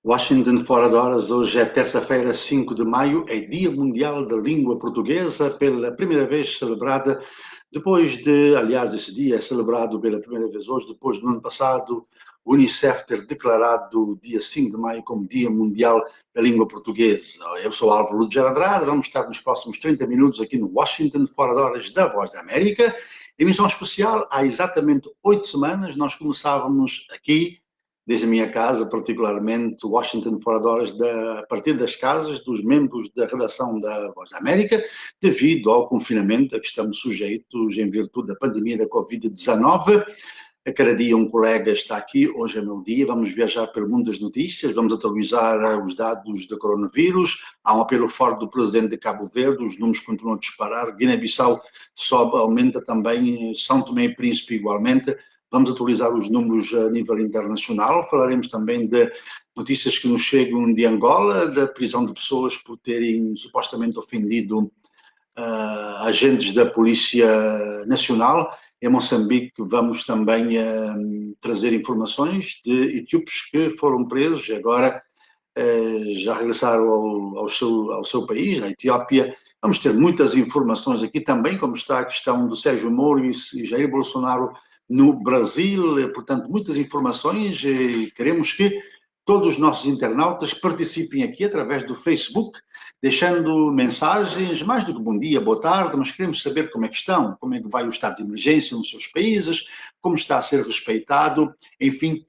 Washington fora de horas, hoje é terça-feira, 5 de maio, é Dia Mundial da Língua Portuguesa, pela primeira vez celebrada, depois de, aliás, esse dia é celebrado pela primeira vez hoje, depois do ano passado, o Unicef ter declarado o dia 5 de maio como Dia Mundial da Língua Portuguesa. Eu sou Álvaro Lúcio Andrade, vamos estar nos próximos 30 minutos aqui no Washington fora de horas da Voz da América, emissão especial, há exatamente 8 semanas, nós começávamos aqui desde a minha casa, particularmente Washington fora de horas, a partir das casas dos membros da redação da Voz da América, devido ao confinamento a que estamos sujeitos em virtude da pandemia da Covid-19. A cada dia um colega está aqui, hoje é meu dia, vamos viajar pelo mundo das notícias, vamos atualizar os dados do coronavírus, há um apelo forte do presidente de Cabo Verde, os números continuam a disparar, Guiné-Bissau sobe, aumenta também, São Tomé e Príncipe igualmente. Vamos atualizar os números a nível internacional, falaremos também de notícias que nos chegam de Angola, da prisão de pessoas por terem supostamente ofendido agentes da Polícia Nacional. Em Moçambique vamos também trazer informações de etíopes que foram presos e agora já regressaram ao seu país, à Etiópia. Vamos ter muitas informações aqui também, como está a questão do Sérgio Moro e Jair Bolsonaro no Brasil, portanto, muitas informações e queremos que todos os nossos internautas participem aqui através do Facebook, deixando mensagens, mais do que bom dia, boa tarde, mas queremos saber como é que estão, como é que vai o estado de emergência nos seus países, como está a ser respeitado, enfim,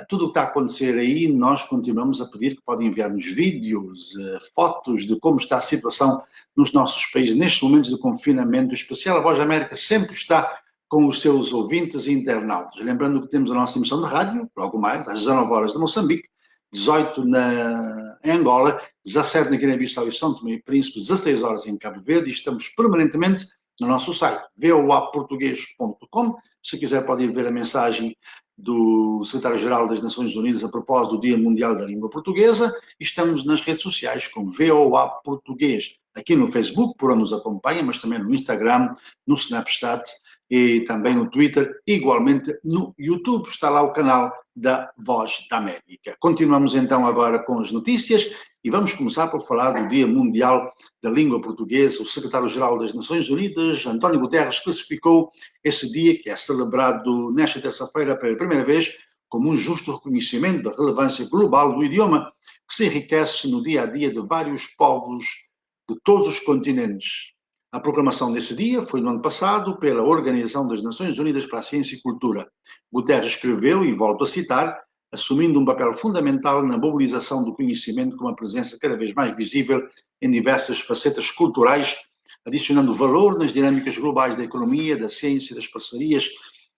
tudo o que está a acontecer aí, nós continuamos a pedir que podem enviar-nos vídeos, fotos de como está a situação nos nossos países nestes momentos de confinamento especial. A Voz da América sempre está com os seus ouvintes e internautas. Lembrando que temos a nossa emissão de rádio, logo mais, às 19 horas de Moçambique, 18 em Angola, 17 na Guiné-Bissau e São Tomé e Príncipe, 16 horas em Cabo Verde e estamos permanentemente no nosso site, voaportugues.com. Se quiser pode ir ver a mensagem do secretário-geral das Nações Unidas a propósito do Dia Mundial da Língua Portuguesa. Estamos nas redes sociais com VOA Português, aqui no Facebook, por onde nos acompanha, mas também no Instagram, no Snapchat e também no Twitter, igualmente no YouTube, está lá o canal da Voz da América. Continuamos então agora com as notícias e vamos começar por falar do Dia Mundial da Língua Portuguesa. O secretário-geral das Nações Unidas, António Guterres, classificou esse dia, que é celebrado nesta terça-feira pela primeira vez, como um justo reconhecimento da relevância global do idioma, que se enriquece no dia a dia de vários povos de todos os continentes. A proclamação desse dia foi no ano passado pela Organização das Nações Unidas para a Ciência e Cultura. Guterres escreveu, e volto a citar, assumindo um papel fundamental na mobilização do conhecimento com uma presença cada vez mais visível em diversas facetas culturais, adicionando valor nas dinâmicas globais da economia, da ciência e das parcerias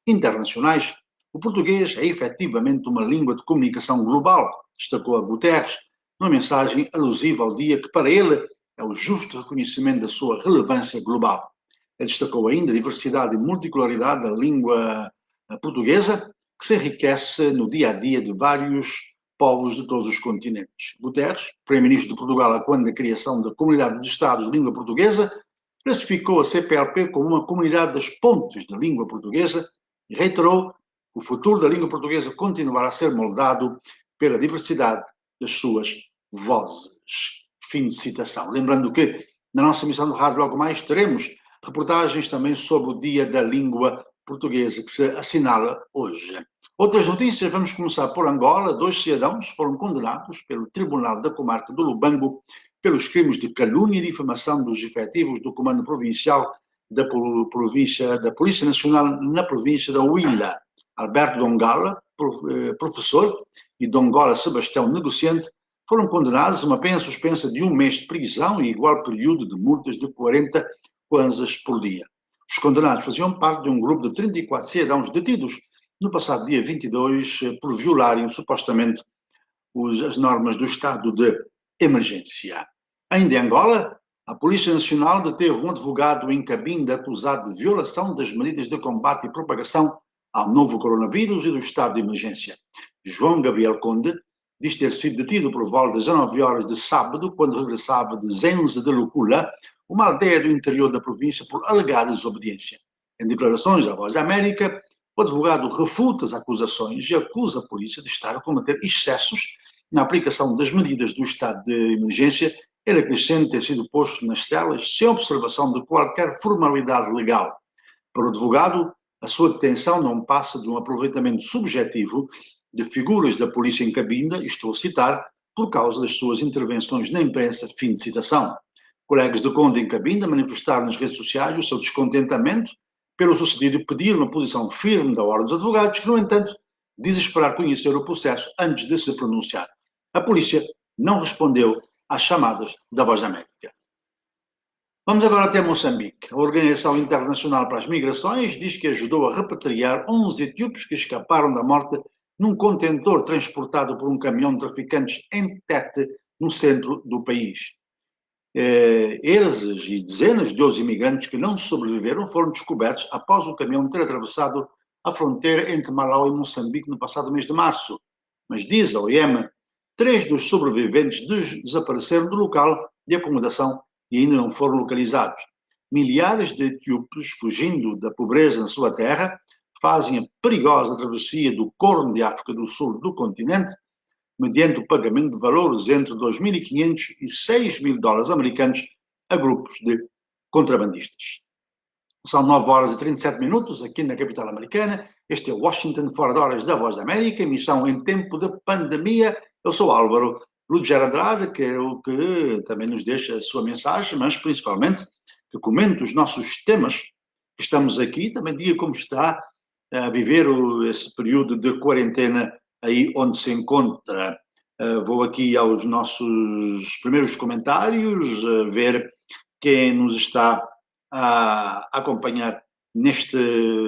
internacionais. O português é efetivamente uma língua de comunicação global, destacou a Guterres, numa mensagem alusiva ao dia que, para ele, é o justo reconhecimento da sua relevância global. Ele destacou ainda a diversidade e multicularidade da língua portuguesa, que se enriquece no dia a dia de vários povos de todos os continentes. Guterres, primeiro-ministro de Portugal quando da criação da Comunidade dos Estados de Língua Portuguesa, classificou a CPLP como uma comunidade das pontes da língua portuguesa e reiterou que o futuro da língua portuguesa continuará a ser moldado pela diversidade das suas vozes. Fim de citação. Lembrando que na nossa emissão de rádio logo mais teremos reportagens também sobre o Dia da Língua Portuguesa, que se assinala hoje. Outras notícias, vamos começar por Angola. 2 cidadãos foram condenados pelo Tribunal da Comarca do Lubango pelos crimes de calúnia e difamação dos efetivos do Comando Provincial da Polícia Nacional na província da Huila. Alberto Dongala, professor, e Dongola Sebastião, negociante, foram condenados a uma pena suspensa de 1 mês de prisão e igual período de multas de 40 kwanzas por dia. Os condenados faziam parte de um grupo de 34 cidadãos detidos no passado dia 22 por violarem supostamente as normas do estado de emergência. Ainda em Angola, a Polícia Nacional deteve um advogado em Cabinda acusado de violação das medidas de combate e propagação ao novo coronavírus e do estado de emergência. João Gabriel Conde diz ter sido detido por volta das 19 horas de sábado, quando regressava de Zenze de Lucula, uma aldeia do interior da província, por alegada desobediência. Em declarações à Voz da América, o advogado refuta as acusações e acusa a polícia de estar a cometer excessos na aplicação das medidas do estado de emergência, ele acrescenta ter sido posto nas celas sem observação de qualquer formalidade legal. Para o advogado, a sua detenção não passa de um aproveitamento subjetivo de figuras da polícia em cabinda, estou a citar, por causa das suas intervenções na imprensa, fim de citação. Colegas de Conde em cabinda manifestaram nas redes sociais o seu descontentamento pelo sucedido e pediram uma posição firme da Ordem dos Advogados, que, no entanto, diz esperar conhecer o processo antes de se pronunciar. A polícia não respondeu às chamadas da Voz da América. Vamos agora até Moçambique. A Organização Internacional para as Migrações diz que ajudou a repatriar 11 etíopes que escaparam da morte num contentor transportado por um caminhão de traficantes em Tete, no centro do país. Eles e dezenas de outros imigrantes que não sobreviveram foram descobertos após o caminhão ter atravessado a fronteira entre Malau e Moçambique no passado mês de março. Mas diz a OIM, 3 dos sobreviventes desapareceram do local de acomodação e ainda não foram localizados. Milhares de etíopes, fugindo da pobreza na sua terra, fazem a perigosa travessia do Corno de África do Sul do continente, mediante o pagamento de valores entre 2.500 e 6.000 dólares americanos a grupos de contrabandistas. São 9 horas e 37 minutos aqui na capital americana. Este é Washington, fora de horas da Voz da América, emissão em tempo de pandemia. Eu sou Álvaro Ludger Andrade, que é o que também nos deixa a sua mensagem, mas principalmente que comente os nossos temas que estamos aqui, também diga como está a viver esse período de quarentena aí onde se encontra. Vou aqui aos nossos primeiros comentários, ver quem nos está a acompanhar neste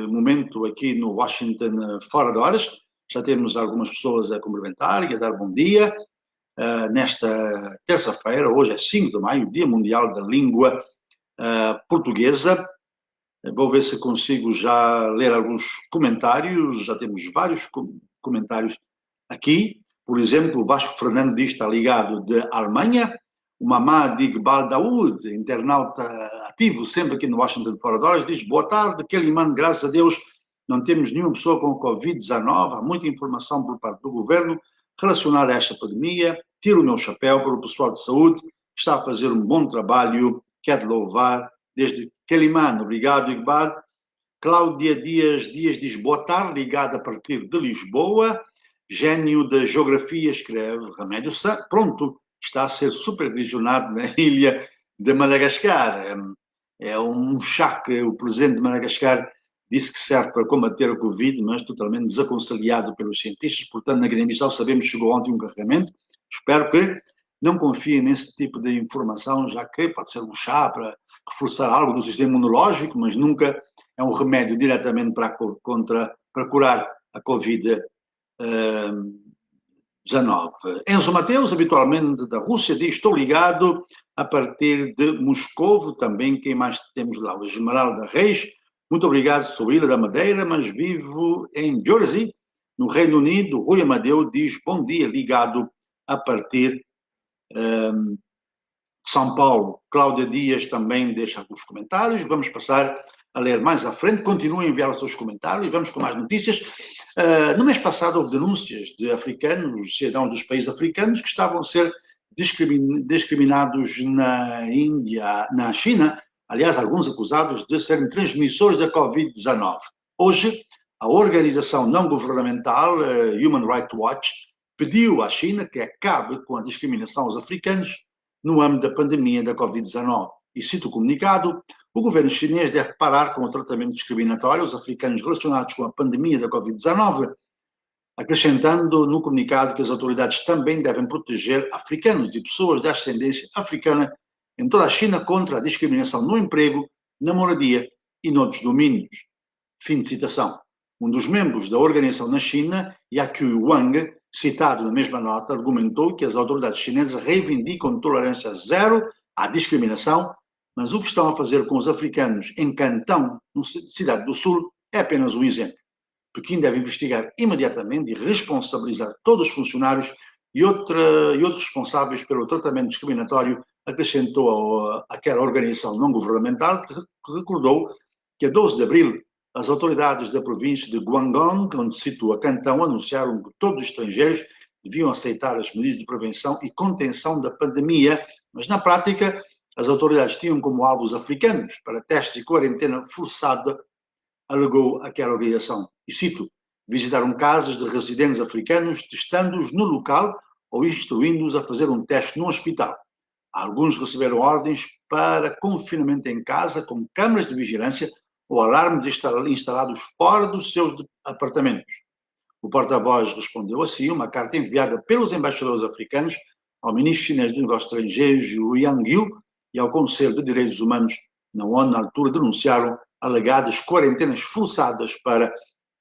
momento aqui no Washington fora de horas. Já temos algumas pessoas a cumprimentar e a dar bom dia. Nesta terça-feira, hoje é 5 de maio, Dia Mundial da Língua Portuguesa. Vou ver se consigo já ler alguns comentários. Já temos vários comentários aqui. Por exemplo, o Vasco Fernando diz que está ligado de Alemanha. O Mamad Iqbal Daoud, internauta ativo sempre aqui no Washington Fora de Horas, diz: boa tarde, Quelimane, graças a Deus não temos nenhuma pessoa com Covid-19. Há muita informação por parte do governo relacionada a esta pandemia. Tiro o meu chapéu para o pessoal de saúde, que está a fazer um bom trabalho, que é de louvar, desde Quelimane. Obrigado, Iqbal. Cláudia Dias diz: boa tarde, ligada a partir de Lisboa. Gênio da Geografia escreve: Remédio pronto, está a ser supervisionado na ilha de Madagascar. É um chá que o presidente de Madagascar disse que serve para combater a Covid, mas totalmente desaconselhado pelos cientistas. Portanto, na Guiné-Bissau sabemos que chegou ontem um carregamento. Espero que não confiem nesse tipo de informação, já que pode ser um chá para reforçar algo do sistema imunológico, mas nunca é um remédio diretamente para curar a Covid-19. Enzo Mateus, habitualmente da Rússia, diz: estou ligado a partir de Moscovo. Também quem mais temos lá? O Esmeralda Reis, muito obrigado, sou Ilha da Madeira, mas vivo em Jersey, no Reino Unido. Rui Amadeu diz: bom dia, ligado a partir de São Paulo. Cláudia Dias também deixa alguns comentários. Vamos passar a ler mais à frente. Continuem a enviar os seus comentários e vamos com mais notícias. No mês passado houve denúncias de africanos, cidadãos dos países africanos, que estavam a ser discriminados na Índia, na China, aliás, alguns acusados de serem transmissores da Covid-19. Hoje, a organização não governamental Human Rights Watch pediu à China que acabe com a discriminação aos africanos no âmbito da pandemia da Covid-19. E cito o comunicado: o governo chinês deve parar com o tratamento discriminatório aos africanos relacionados com a pandemia da Covid-19, acrescentando no comunicado que as autoridades também devem proteger africanos e pessoas de ascendência africana em toda a China contra a discriminação no emprego, na moradia e noutros domínios. Fim de citação. Um dos membros da organização na China, Yaqiu Wang, citado na mesma nota, argumentou que as autoridades chinesas reivindicam tolerância zero à discriminação, mas o que estão a fazer com os africanos em Cantão, na cidade do Sul, é apenas um exemplo. Pequim deve investigar imediatamente e responsabilizar todos os funcionários e outros responsáveis pelo tratamento discriminatório, acrescentou aquela organização não governamental, que recordou que a 12 de abril as autoridades da província de Guangdong, onde se situa Cantão, anunciaram que todos os estrangeiros deviam aceitar as medidas de prevenção e contenção da pandemia, mas na prática as autoridades tinham como alvo os africanos para testes de quarentena forçada, alegou aquela organização. E cito, visitaram casas de residentes africanos, testando-os no local ou instruindo-os a fazer um teste no hospital. Alguns receberam ordens para confinamento em casa com câmaras de vigilância ou alarmes instalados fora dos seus apartamentos. O porta-voz respondeu assim uma carta enviada pelos embaixadores africanos ao ministro chinês de Negócios Estrangeiros, Yang Yu, e ao Conselho de Direitos Humanos na ONU, na altura denunciaram alegadas quarentenas forçadas para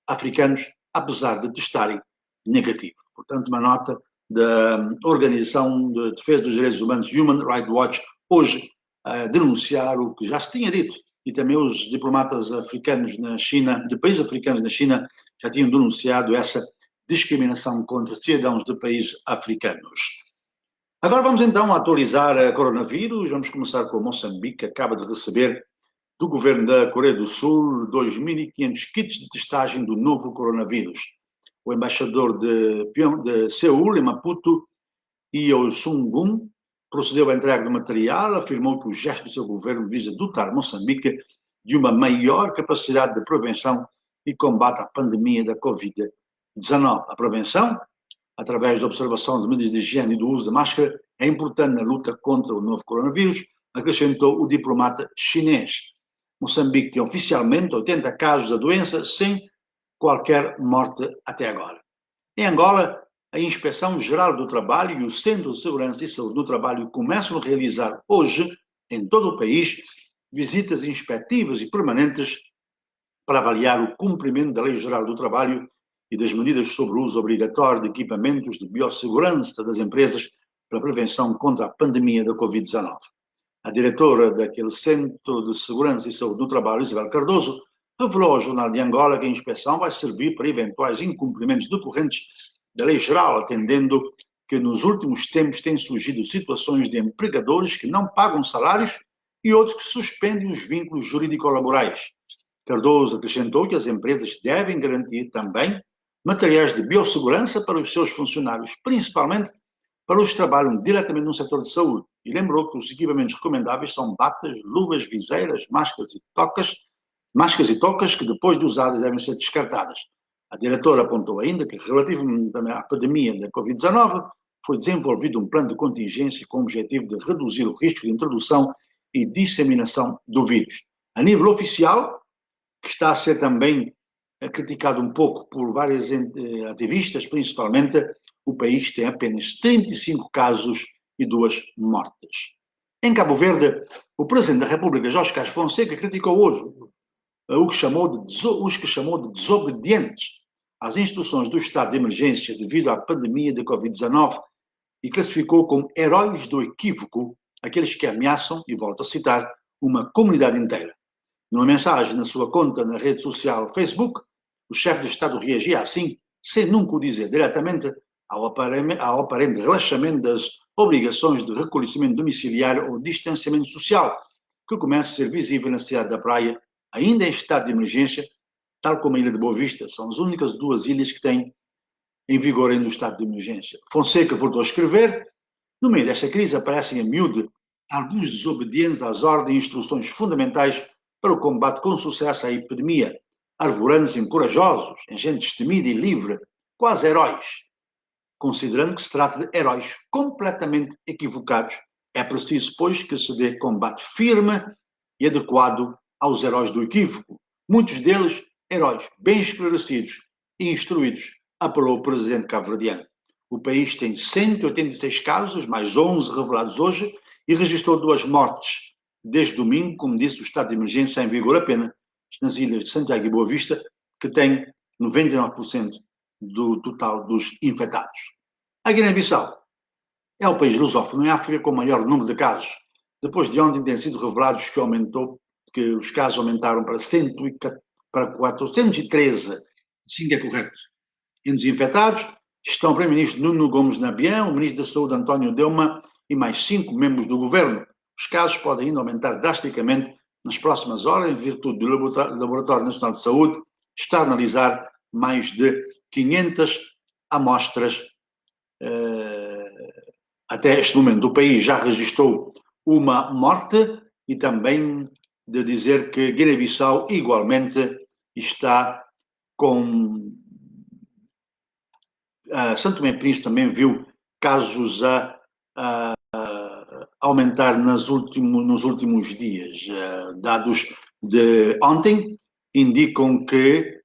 africanos, apesar de testarem negativo. Portanto, uma nota da Organização de Defesa dos Direitos Humanos, Human Rights Watch, hoje a denunciar o que já se tinha dito, e também os diplomatas africanos na China, de países africanos na China, já tinham denunciado essa discriminação contra cidadãos de países africanos. Agora vamos então atualizar a coronavírus. Vamos começar com Moçambique, que acaba de receber do governo da Coreia do Sul 2.500 kits de testagem do novo coronavírus. O embaixador de Seul, em Maputo, Io Sung-gun, procedeu à entrega do material, afirmou que o gesto do seu governo visa dotar Moçambique de uma maior capacidade de prevenção e combate à pandemia da Covid-19. A prevenção, através da observação de medidas de higiene e do uso de máscara, é importante na luta contra o novo coronavírus, acrescentou o diplomata chinês. Moçambique tem oficialmente 80 casos da doença, sem qualquer morte até agora. Em Angola, a Inspeção Geral do Trabalho e o Centro de Segurança e Saúde do Trabalho começam a realizar hoje, em todo o país, visitas inspectivas e permanentes para avaliar o cumprimento da Lei Geral do Trabalho e das medidas sobre o uso obrigatório de equipamentos de biossegurança das empresas para a prevenção contra a pandemia da Covid-19. A diretora daquele Centro de Segurança e Saúde do Trabalho, Isabel Cardoso, revelou ao Jornal de Angola que a inspeção vai servir para eventuais incumprimentos decorrentes da lei geral, atendendo que nos últimos tempos têm surgido situações de empregadores que não pagam salários e outros que suspendem os vínculos jurídico-laborais. Cardoso acrescentou que as empresas devem garantir também materiais de biossegurança para os seus funcionários, principalmente para os que trabalham diretamente no setor de saúde, e lembrou que os equipamentos recomendáveis são batas, luvas, viseiras, máscaras e tocas que depois de usadas devem ser descartadas. A diretora apontou ainda que, relativamente à pandemia da Covid-19, foi desenvolvido um plano de contingência com o objetivo de reduzir o risco de introdução e disseminação do vírus. A nível oficial, que está a ser também criticado um pouco por vários ativistas, principalmente, o país tem apenas 35 casos e 2 mortes. Em Cabo Verde, o Presidente da República, Jorge Castro Fonseca, criticou hoje os que chamou de desobedientes às instruções do estado de emergência devido à pandemia de Covid-19 e classificou como heróis do equívoco aqueles que ameaçam, e volto a citar, uma comunidade inteira. Numa mensagem na sua conta na rede social Facebook, o chefe do Estado reagia assim, sem nunca o dizer diretamente, ao aparente relaxamento das obrigações de recolhimento domiciliário ou distanciamento social, que começa a ser visível na cidade da Praia, ainda em estado de emergência, tal como a Ilha de Boa Vista. São as únicas 2 ilhas que têm em vigor ainda o estado de emergência. Fonseca voltou a escrever, no meio desta crise aparecem a miúde alguns desobedientes às ordens e instruções fundamentais para o combate com sucesso à epidemia, arvorando-se corajosos, em gente destemida e livre, quase heróis. Considerando que se trata de heróis completamente equivocados, é preciso, pois, que se dê combate firme e adequado aos heróis do equívoco. Muitos deles, heróis bem esclarecidos e instruídos, apelou o presidente cabo-verdiano. O país tem 186 casos, mais 11 revelados hoje, e registrou 2 mortes. Desde domingo, como disse, o estado de emergência em vigor apenas nas ilhas de Santiago e Boa Vista, que tem 99% do total dos infectados. A Guiné-Bissau é o país lusófono em África com o maior número de casos. Depois de ontem têm sido revelados que os casos aumentaram para 413, sim, é correto. Entre os infectados estão o primeiro-ministro Nuno Gomes Nabian, o ministro da Saúde António Deuma e mais 5 membros do governo. Os casos podem ainda aumentar drasticamente nas próximas horas, em virtude do Laboratório Nacional de Saúde estar a analisar mais de 500 amostras Até este momento, o país já registrou uma morte e também de dizer que Guiné-Bissau igualmente está com... São Tomé e Príncipe também viu casos a aumentar nos últimos dias. Dados de ontem indicam que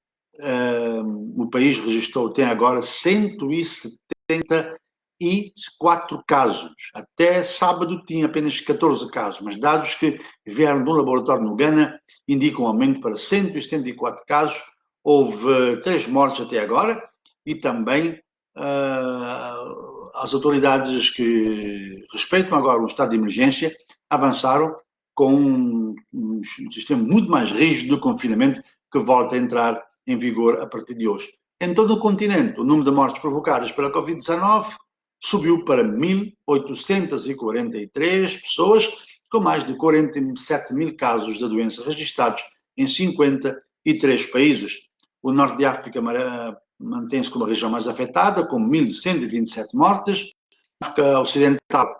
o país registrou, tem agora 174 casos. Até sábado tinha apenas 14 casos, mas dados que vieram do laboratório no Ghana indicam um aumento para 174 casos. Houve 3 mortes até agora e também as autoridades que respeitam agora o estado de emergência avançaram com um sistema muito mais rígido de confinamento que volta a entrar em vigor a partir de hoje. Em todo o continente, o número de mortes provocadas pela Covid-19 subiu para 1.843 pessoas, com mais de 47 mil casos da doença registrados em 53 países. O norte de África mantém-se como a região mais afetada, com 1.127 mortes. Na África Ocidental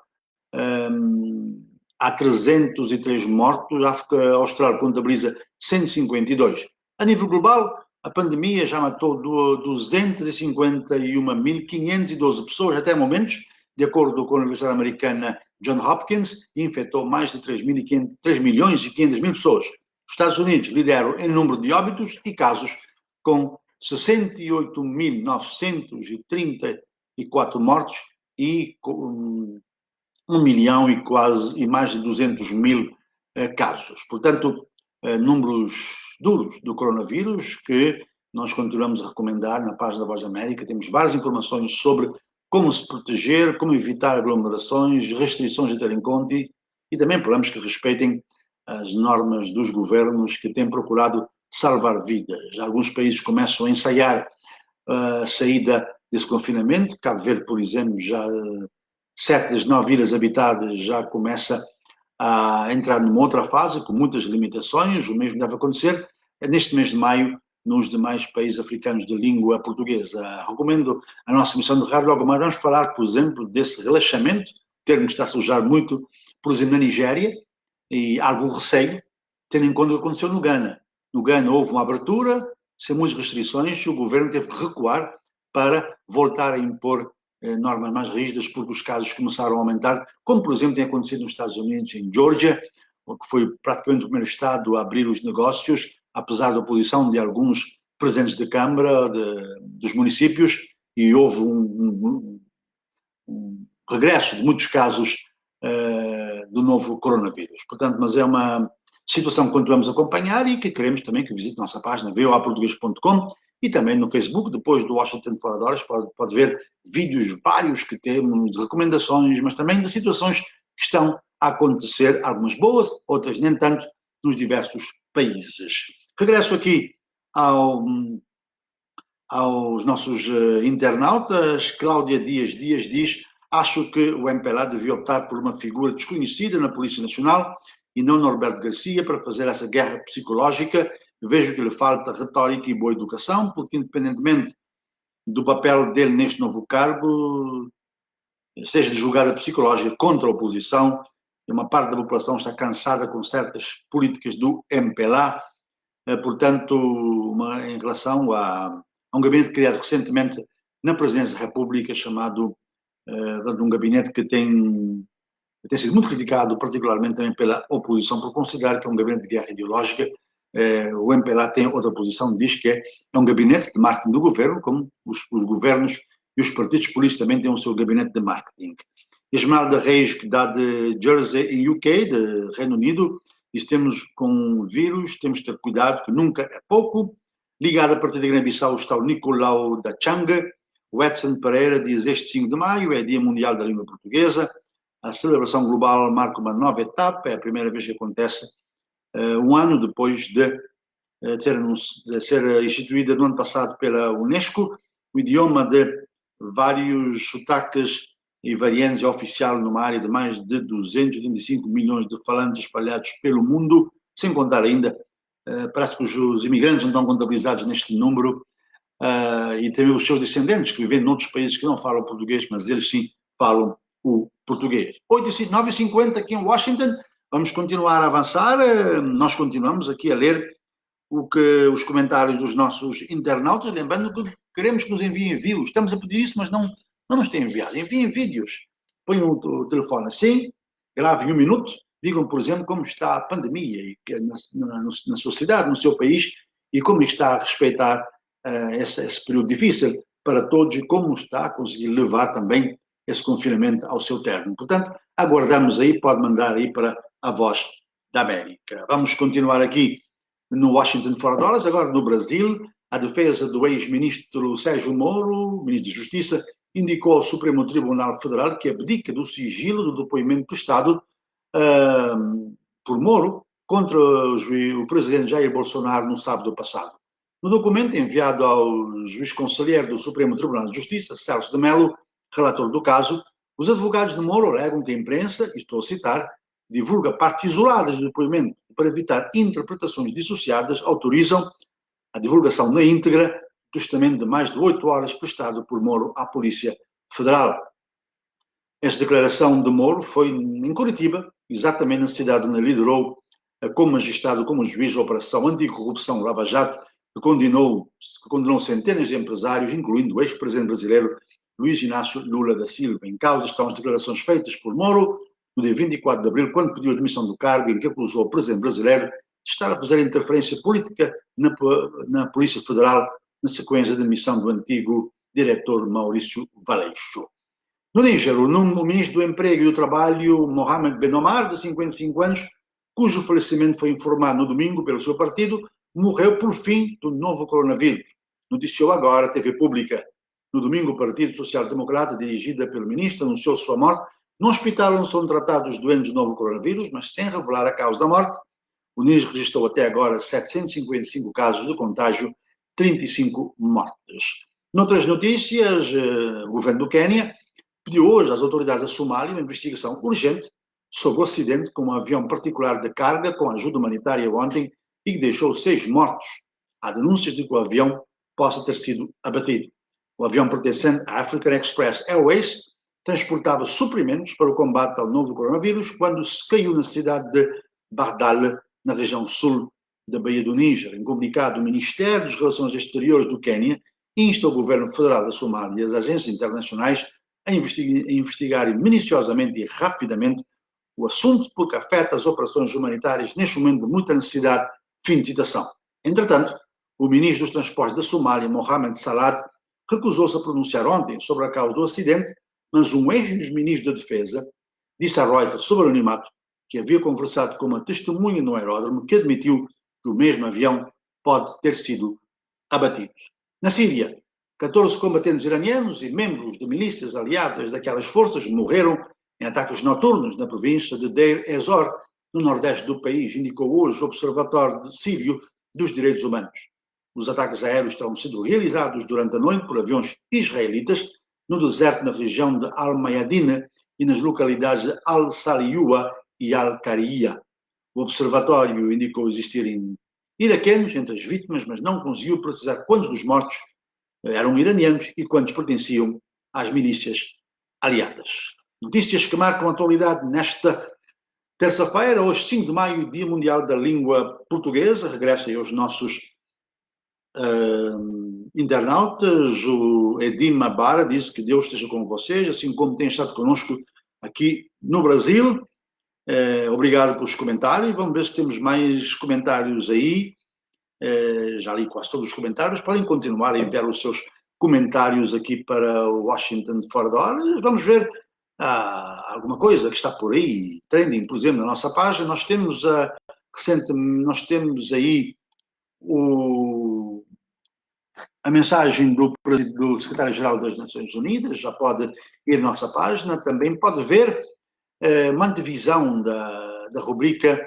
há 303 mortos. A África Austral contabiliza 152. A nível global, a pandemia já matou 251.512 pessoas até momentos, de acordo com a Universidade Americana Johns Hopkins, e infectou mais de 3.500.000 pessoas. Os Estados Unidos lideram em número de óbitos e casos, com 68.934 mortos e 1 milhão e mais de 200 mil casos. Portanto, números duros do coronavírus que nós continuamos a recomendar na página da Voz da América. Temos várias informações sobre como se proteger, como evitar aglomerações, restrições a ter em conta e também programas que respeitem as normas dos governos que têm procurado salvar vidas. Alguns países começam a ensaiar a saída desse confinamento. Cabo Verde, por exemplo, já 7 das 9 ilhas habitadas já começa a entrar numa outra fase, com muitas limitações. O mesmo deve acontecer neste mês de maio nos demais países africanos de língua portuguesa. Recomendo a nossa emissão de rádio. Logo mais vamos falar, por exemplo, desse relaxamento, termo que está a usar muito, por exemplo, na Nigéria, e há algum receio, tendo em conta o que aconteceu no Ghana. No Ghana houve uma abertura, sem muitas restrições, e o governo teve que recuar para voltar a impor normas mais rígidas, porque os casos começaram a aumentar, como, por exemplo, tem acontecido nos Estados Unidos, em Geórgia, que foi praticamente o primeiro estado a abrir os negócios, apesar da oposição de alguns presidentes de Câmara, dos municípios, e houve um regresso de muitos casos do novo coronavírus. Portanto, mas é uma situação que continuamos a acompanhar e que queremos também que visite a nossa página voaportugues.com e também no Facebook, depois do Washington Fora de Horas, pode ver vídeos vários que temos de recomendações, mas também de situações que estão a acontecer, algumas boas, outras nem tanto, nos diversos países. Regresso aqui aos nossos internautas. Cláudia Dias diz: acho que o MPLA devia optar por uma figura desconhecida na Polícia Nacional e não Norberto Garcia para fazer essa guerra psicológica. Vejo que lhe falta retórica e boa educação, porque independentemente do papel dele neste novo cargo, seja de jogada psicológica contra a oposição, uma parte da população está cansada com certas políticas do MPLA. Portanto, em relação a um gabinete criado recentemente na Presidência da República, chamado um gabinete que tem sido muito criticado, particularmente também pela oposição, por considerar que é um gabinete de guerra ideológica. O MPLA tem outra posição, diz que é um gabinete de marketing do governo, como os governos e os partidos políticos também têm o seu gabinete de marketing. Esmeralda Reis, que dá de Jersey, em UK, de Reino Unido, diz: temos com vírus, temos que ter cuidado, que nunca é pouco. Ligado a partir da Guiné-Bissau está o Nicolau da Changa. O Edson Pereira diz: este 5 de maio é Dia Mundial da Língua Portuguesa. A celebração global marca uma nova etapa, é a primeira vez que acontece um ano depois de ser instituída no ano passado pela Unesco. O idioma de vários sotaques e variantes é oficial numa área de mais de 285 milhões de falantes espalhados pelo mundo, sem contar ainda, parece que os imigrantes não estão contabilizados neste número, e também os seus descendentes que vivem em outros países que não falam português, mas eles sim falam o português. 9h50 aqui em Washington, vamos continuar a avançar, nós continuamos aqui a ler os comentários dos nossos internautas, lembrando que queremos que nos enviem views, estamos a pedir isso, mas não nos têm enviado, enviem vídeos, ponham o telefone assim, gravem 1 minuto, digam, por exemplo, como está a pandemia na sua cidade, no seu país, e como está a respeitar esse período difícil para todos e como está a conseguir levar também esse confinamento ao seu término. Portanto, aguardamos aí, pode mandar aí para a Voz da América. Vamos continuar aqui no Washington Foreign Dollars, agora no Brasil. A defesa do ex-ministro Sérgio Moro, ministro da Justiça, indicou ao Supremo Tribunal Federal que abdica do sigilo do depoimento prestado por Moro contra o presidente Jair Bolsonaro no sábado passado. No documento enviado ao juiz conselheiro do Supremo Tribunal de Justiça, Celso de Mello, relator do caso, os advogados de Moro alegam que a imprensa, estou a citar, divulga partes isoladas do depoimento para evitar interpretações dissociadas, autorizam a divulgação na íntegra do testamento de mais de 8 horas prestado por Moro à Polícia Federal. Esta declaração de Moro foi em Curitiba, exatamente na cidade onde liderou como magistrado, como juiz, a Operação Anticorrupção Lava Jato, que condenou centenas de empresários, incluindo o ex-presidente brasileiro Luiz Inácio Lula da Silva. Em causa estão as declarações feitas por Moro no dia 24 de abril, quando pediu a demissão do cargo, em que acusou o presidente brasileiro de estar a fazer interferência política na Polícia Federal, na sequência da demissão do antigo diretor Maurício Valeixo. No Níger, o ministro do Emprego e do Trabalho, Mohamed Ben Omar, de 55 anos, cujo falecimento foi informado no domingo pelo seu partido, morreu por fim do novo coronavírus. Noticiou agora a TV Pública. No domingo, o Partido Social Democrata, dirigida pelo ministro, anunciou sua morte. No hospital onde são tratados os doentes do novo coronavírus, mas sem revelar a causa da morte. O Níger registrou até agora 755 casos de contágio, 35 mortes. Noutras notícias, o governo do Quênia pediu hoje às autoridades da Somália uma investigação urgente sobre o acidente com um avião particular de carga com ajuda humanitária ontem e que deixou 6 mortos. Há denúncias de que o avião possa ter sido abatido. O avião pertencente à African Express Airways transportava suprimentos para o combate ao novo coronavírus quando se caiu na cidade de Bardal, na região sul da Baía do Níger. Em comunicado, o Ministério das Relações Exteriores do Quênia insta o governo federal da Somália e as agências internacionais a investigarem minuciosamente e rapidamente o assunto porque afeta as operações humanitárias neste momento de muita necessidade. Fim de citação. Entretanto, o ministro dos Transportes da Somália, Mohamed Salat, recusou-se a pronunciar ontem sobre a causa do acidente, mas um ex-ministro da Defesa disse à Reuters, sob anonimato, que havia conversado com uma testemunha no aeródromo que admitiu que o mesmo avião pode ter sido abatido. Na Síria, 14 combatentes iranianos e membros de milícias aliadas daquelas forças morreram em ataques noturnos na província de Deir ez-Zor, no nordeste do país, indicou hoje o Observatório Sírio dos Direitos Humanos. Os ataques aéreos terão sido realizados durante a noite por aviões israelitas no deserto na região de Al-Mayadin e nas localidades de Al-Saliyua e Al-Qariya. O observatório indicou existirem iraquianos entre as vítimas, mas não conseguiu precisar quantos dos mortos eram iranianos e quantos pertenciam às milícias aliadas. Notícias que marcam a atualidade nesta terça-feira, hoje 5 de maio, Dia Mundial da Língua Portuguesa. Regressa aí aos nossos internautas. O Edim Mabara diz que Deus esteja com vocês, assim como tem estado conosco aqui no Brasil. Obrigado pelos comentários. Vamos ver se temos mais comentários aí. Já li quase todos os comentários. Podem continuar a enviar os seus comentários aqui para o Washington Foreign Dollars. Vamos ver alguma coisa que está por aí, trending, por exemplo, na nossa página. Nós temos aí a mensagem do secretário-geral das Nações Unidas, já pode ir à nossa página, também pode ver uma antevisão da rubrica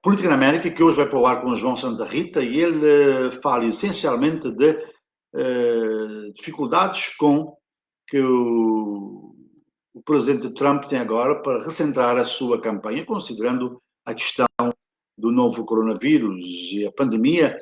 Política na América, que hoje vai para o ar com o João Santa Rita, e ele fala essencialmente de dificuldades com que o presidente Trump tem agora para recentrar a sua campanha, considerando a questão do novo coronavírus e a pandemia,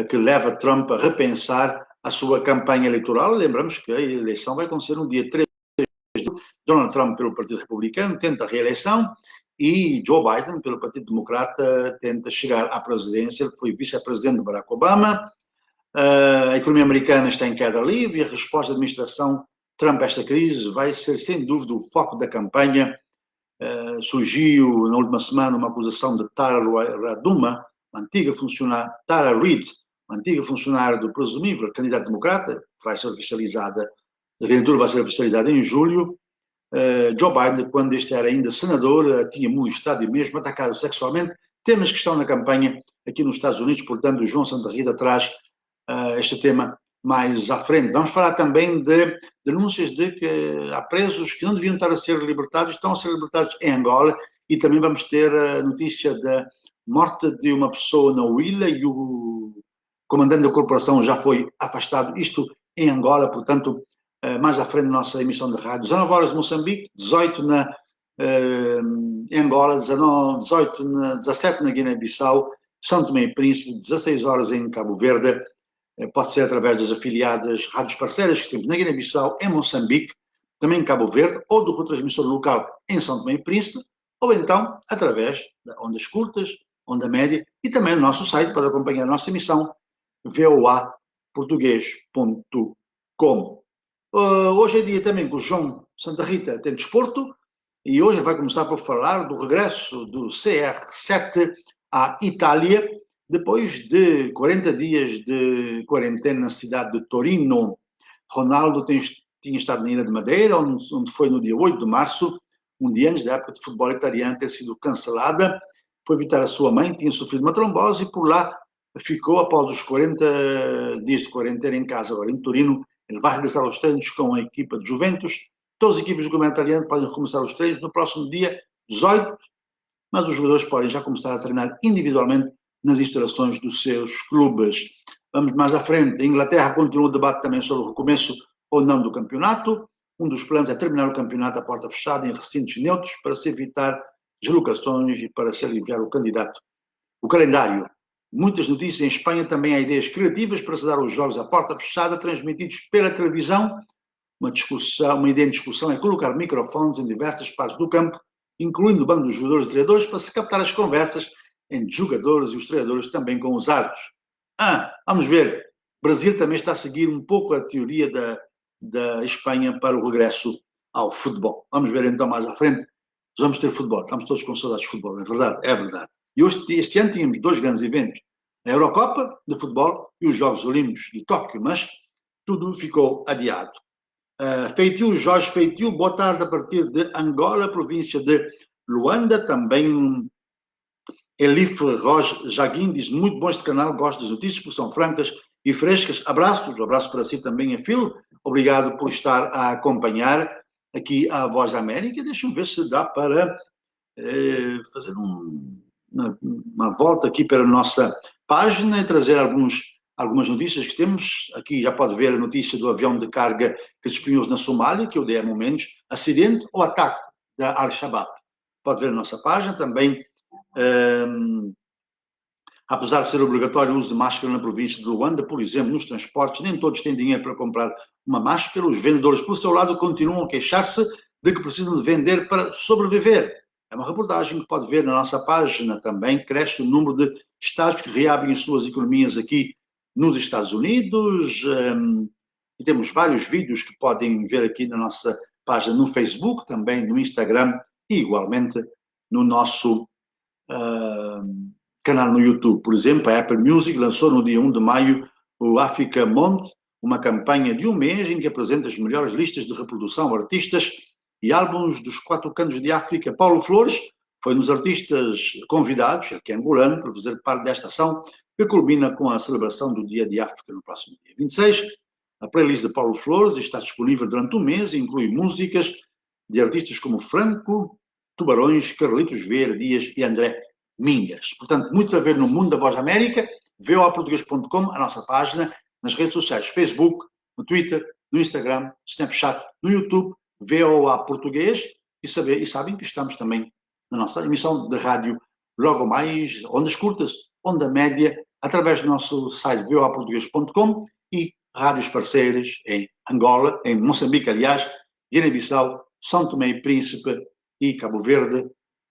que leva Trump a repensar a sua campanha eleitoral. Lembramos que a eleição vai acontecer no dia 3 de julho. Donald Trump, pelo Partido Republicano, tenta a reeleição e Joe Biden, pelo Partido Democrata, tenta chegar à presidência. Ele foi vice-presidente de Barack Obama. A economia americana está em queda livre e a resposta da administração Trump a esta crise vai ser, sem dúvida, o foco da campanha. Surgiu na última semana uma acusação de Tara Raduma, Tara Reid, uma antiga funcionária do presumível candidato democrata, que vai ser oficializada, a candidatura vai ser oficializada em julho. Joe Biden, quando este era ainda senador, tinha molestado e mesmo atacado sexualmente, temas que estão na campanha aqui nos Estados Unidos, portanto o João Santa Rita traz este tema mais à frente. Vamos falar também de denúncias de que há presos que não deviam estar a ser libertados, estão a ser libertados em Angola, e também vamos ter a notícia da morte de uma pessoa na Huila e o comandante da corporação já foi afastado, isto em Angola, portanto, mais à frente da nossa emissão de rádio. 19 horas em Moçambique, 18 em Angola, 17 na Guiné-Bissau, São Tomé e Príncipe, 16 horas em Cabo Verde. Pode ser através das afiliadas rádios parceiras que temos na Guiné-Bissau, em Moçambique, também em Cabo Verde, ou do retransmissor local em São Tomé e Príncipe, ou então através de ondas curtas, onda média, e também no nosso site, pode acompanhar a nossa emissão, voaportugues.com. Hoje é dia também que o João Santa Rita tem desporto, e hoje vai começar por falar do regresso do CR7 à Itália, depois de 40 dias de quarentena na cidade de Torino. Ronaldo tinha estado na Ilha de Madeira, onde foi no dia 8 de março, um dia antes da época de futebol italiano ter sido cancelada. Foi visitar a sua mãe, tinha sofrido uma trombose, e por lá ficou após os 40 dias de quarentena em casa. Agora, em Torino, ele vai regressar aos treinos com a equipa de Juventus. Todas as equipas do campeonato italiano podem recomeçar os treinos no próximo dia 18, mas os jogadores podem já começar a treinar individualmente nas instalações dos seus clubes. Vamos mais à frente. A Inglaterra continua o debate também sobre o recomeço ou não do campeonato. Um dos planos é terminar o campeonato à porta fechada em recintos neutros para se evitar deslocações e para se aliviar o calendário. Muitas notícias em Espanha, também há ideias criativas para se dar os jogos à porta fechada, transmitidos pela televisão. Uma ideia em discussão é colocar microfones em diversas partes do campo, incluindo o banco dos jogadores e treinadores, para se captar as conversas entre jogadores e os treinadores, também com os árbitros. Vamos ver. O Brasil também está a seguir um pouco a teoria da Espanha para o regresso ao futebol. Vamos ver então mais à frente. Vamos ter futebol. Estamos todos com saudades de futebol, é verdade? É verdade. E este ano tínhamos dois grandes eventos. A Eurocopa de futebol e os Jogos Olímpicos de Tóquio, mas tudo ficou adiado. Jorge Feitio, boa tarde a partir de Angola, província de Luanda. Também Elif Roge Jaguin diz: muito bom este canal, gosto das notícias porque são francas e frescas. Abraços, um abraço para si também, a Phil. Obrigado por estar a acompanhar aqui a Voz da América. Deixa-me ver se dá para fazer uma volta aqui para a nossa página e trazer algumas notícias que temos. Aqui já pode ver a notícia do avião de carga que despenhou-se na Somália, que eu dei há momentos, acidente ou ataque da Al-Shabaab. Pode ver a nossa página também. Apesar de ser obrigatório o uso de máscara na província de Luanda, por exemplo, nos transportes, nem todos têm dinheiro para comprar uma máscara. Os vendedores, por seu lado, continuam a queixar-se de que precisam de vender para sobreviver. É uma reportagem que pode ver na nossa página também. Cresce o número de estados que reabrem as suas economias aqui nos Estados Unidos. E temos vários vídeos que podem ver aqui na nossa página no Facebook, também no Instagram e igualmente no nosso canal no YouTube. Por exemplo, a Apple Music lançou no dia 1 de maio o Africa Month, uma campanha de um mês em que apresenta as melhores listas de reprodução, artistas e álbuns dos 4 cantos de África. Paulo Flores foi um dos artistas convidados, aqui em angolano, para fazer parte desta ação, que culmina com a celebração do Dia de África no próximo dia 26. A playlist de Paulo Flores está disponível durante um mês e inclui músicas de artistas como Franco, Tubarões, Carlitos Vieira Dias e André Mingas. Portanto, muito a ver no mundo da Voz da América. voaportugues.com, a nossa página, nas redes sociais, Facebook, no Twitter, no Instagram, Snapchat, no YouTube, VOA Português, e sabem que estamos também na nossa emissão de rádio logo mais, ondas curtas, onda média, através do nosso site voaportuguês.com e rádios parceiras em Angola, em Moçambique, aliás, Guiné-Bissau, São Tomé e Príncipe e Cabo Verde.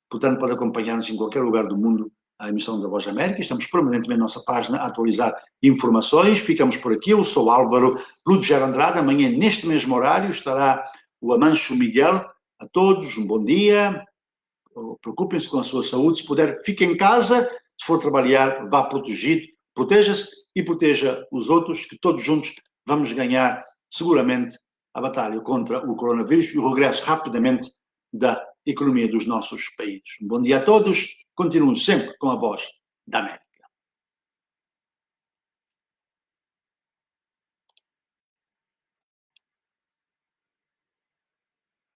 Portanto, pode acompanhar-nos em qualquer lugar do mundo a emissão da Voz da América. Estamos permanentemente na nossa página a atualizar informações. Ficamos por aqui. Eu sou Álvaro Ludger Andrade. Amanhã, neste mesmo horário, estará o Amancho Miguel. A todos, um bom dia. Preocupem-se com a sua saúde. Se puder, fique em casa. Se for trabalhar, vá protegido. Proteja-se e proteja os outros, que todos juntos vamos ganhar, seguramente, a batalha contra o coronavírus e o regresso rapidamente da economia dos nossos países. Um bom dia a todos. Continuem sempre com a Voz da América.